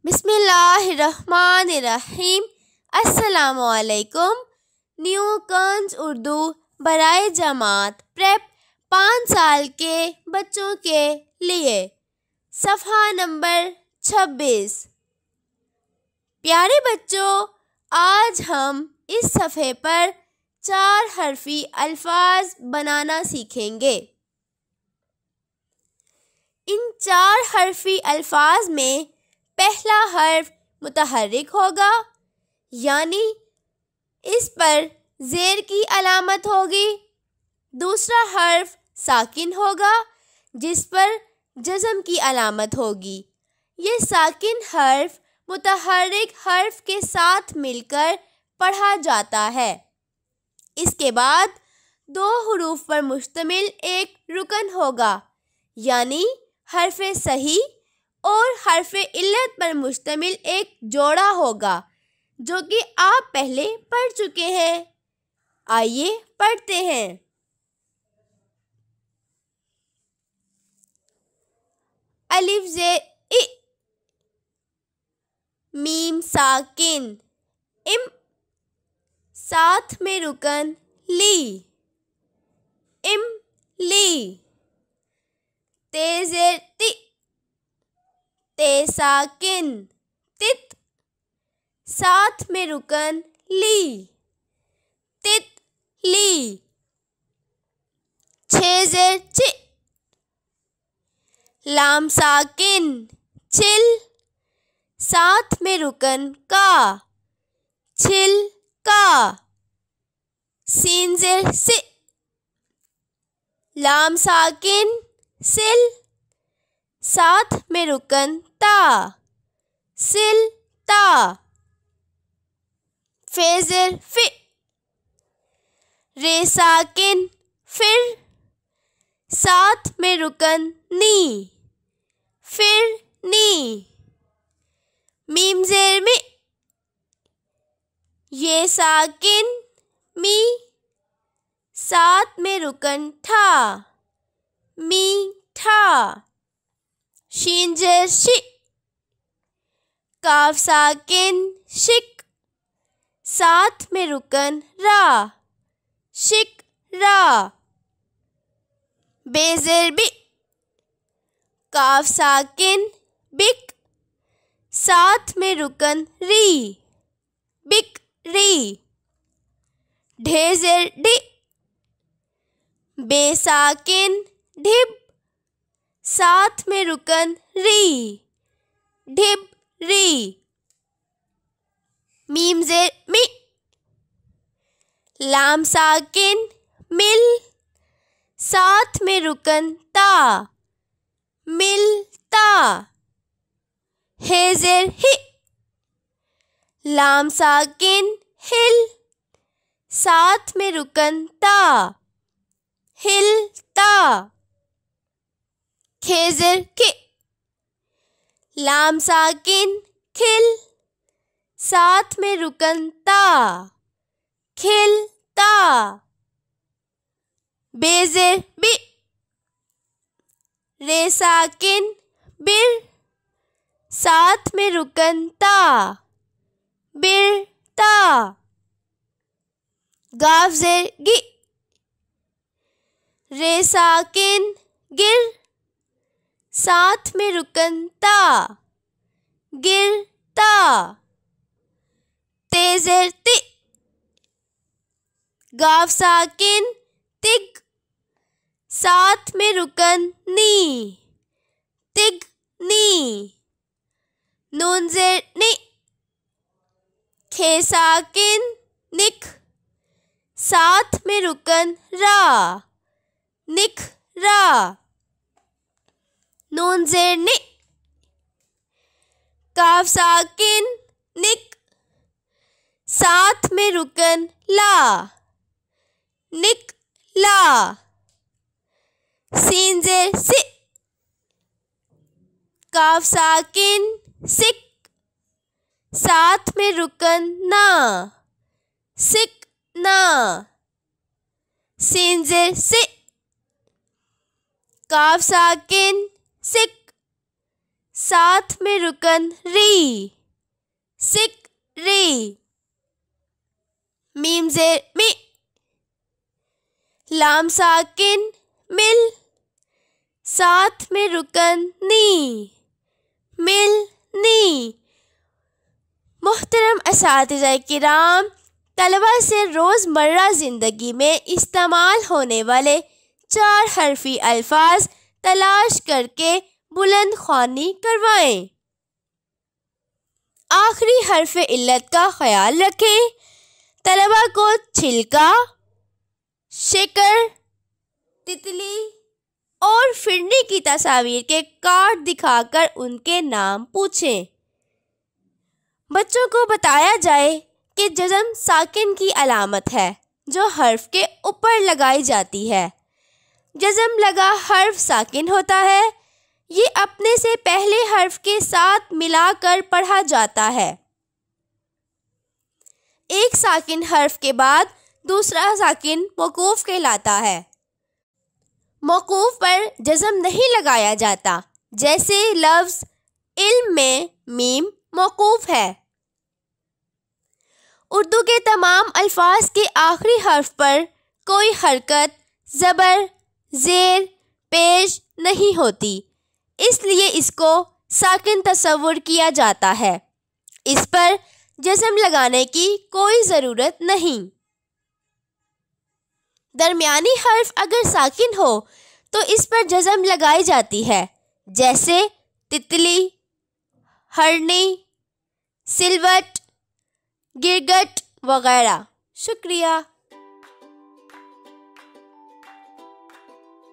बिस्मिल्लाहिर्रहमानिर्रहीम। अस्सलामुअलैकुम। न्यू कंज उर्दू बराए जमात प्रेप 5 साल के बच्चों के लिए सफ़हा नंबर 26। प्यारे बच्चों, आज हम इस सफ़े पर 4 हरफी अल्फाज बनाना सीखेंगे। इन 4 हरफी अल्फाज में पहला हर्फ मुतहर्रिक होगा, यानी इस पर ज़ेर की अलामत होगी। दूसरा हर्फ साकिन होगा, जिस पर जज़म की अलामत होगी। ये साकिन हर्फ मुतहर्रिक हर्फ के साथ मिलकर पढ़ा जाता है। इसके बाद 2 हुरूफ पर मुश्तमिल एक रुकन होगा, यानी हर्फ़े सही और हर्फ़े इल्लत पर मुश्तमिल एक जोड़ा होगा, जो कि आप पहले पढ़ चुके हैं। आइए पढ़ते हैं। अलिफ ज़ेर इ, मीम साकिन इम, साथ में रुकन ली, इमली। ते ज़ेर ति, ते साकिन तित, साथ में रुकन ली, तितली। 6 ज़ेर चि, लाम साकिन चिल, साथ में रुकन का, छिलका। सीन ज़ेर सि, लाम साकिन सिल, साथ में रुकन ता, सिलता। फे ज़ेर फि, रे साकिन फिर, साथ में रुकन नी, फिरनी। मीम ज़ेर मि, ये साकिन मी, साथ में रुकन ठा, मीठा। शीन ज़ेर शि, काफ साकिन शिक, साथ में रुकन रा, शिकरा। बे ज़ेर बि, काफ साकिन बिक, साथ में रुकन री, बिकरी। ढे ज़ेर डि, बे साकिन ढिब, साथ में रुकन री, ढिबरी। मीम ज़ेर मि, लाम साकिन मिल, साथ में रुकन ता, मिलता। हे ज़ेर हि, लाम साकिन हिल, साथ में रुकन ता, हिलता। खे ज़ेर कि, लाम साकिन खिल, साथ में रुकन ता, खिलता। बे ज़ेर बि, रे साकिन बिर, साथ में रुकन ता, बिरता। गाफ ज़ेर गि, रे साकिन गिर, साथ में रुकन ता, गिरता। ते ज़ेर ति, गाफ साकिन तिग, साथ में रुकन नी, तिगनी। नून ज़ेर नि, खे साकिन निख, साथ में रुकन रा, निखरा। नून ज़ेर नि, काफ साकिन निक, साथ में रुकन ला, निकला। सीन ज़ेर सि, काफ साकिन सिक, साथ में रुकन ना, सिकना। सीन ज़ेर सि, काफ साकिन सिक, साथ में रुकन री, सिक री। मीम ज़ेर मी, लाम साकिन मिल, साथ में रुकन नी, मिल नी। मुहतरम असातिज़ा किराम, तलबा से रोज़मर्रा ज़िंदगी में इस्तेमाल होने वाले 4 हरफ़ी अल्फाज तलाश करके बुलंद ख़्वानी करवाएं। आखिरी हर्फ़ इल्लत का ख्याल रखें। तलबा को छिलका, शिकर, तितली और फिरनी की तस्वीर के कार्ड दिखाकर उनके नाम पूछें। बच्चों को बताया जाए कि जज़म साकिन की अलामत है जो हर्फ के ऊपर लगाई जाती है। जज़म लगा हर्फ साकिन होता है। ये अपने से पहले हर्फ के साथ मिलाकर पढ़ा जाता है। एक साकिन हर्फ के बाद दूसरा साकिन मौकूफ़ कहलाता है। मौकूफ़ पर जज़म नहीं लगाया जाता, जैसे लफ्ज़ इल्म में मीम मौकूफ़ है। उर्दू के तमाम अल्फाज के आखिरी हर्फ पर कोई हरकत, ज़बर, ज़ेर, पेश नहीं होती, इसलिए इसको साकिन तस्वुर किया जाता है। इस पर जज़म लगाने की कोई ज़रूरत नहीं। दरमियानी हर्फ अगर साकिन हो तो इस पर जज़म लगाई जाती है, जैसे तितली, हरनी, सिलवट, गिरगट वगैरह। शुक्रिया।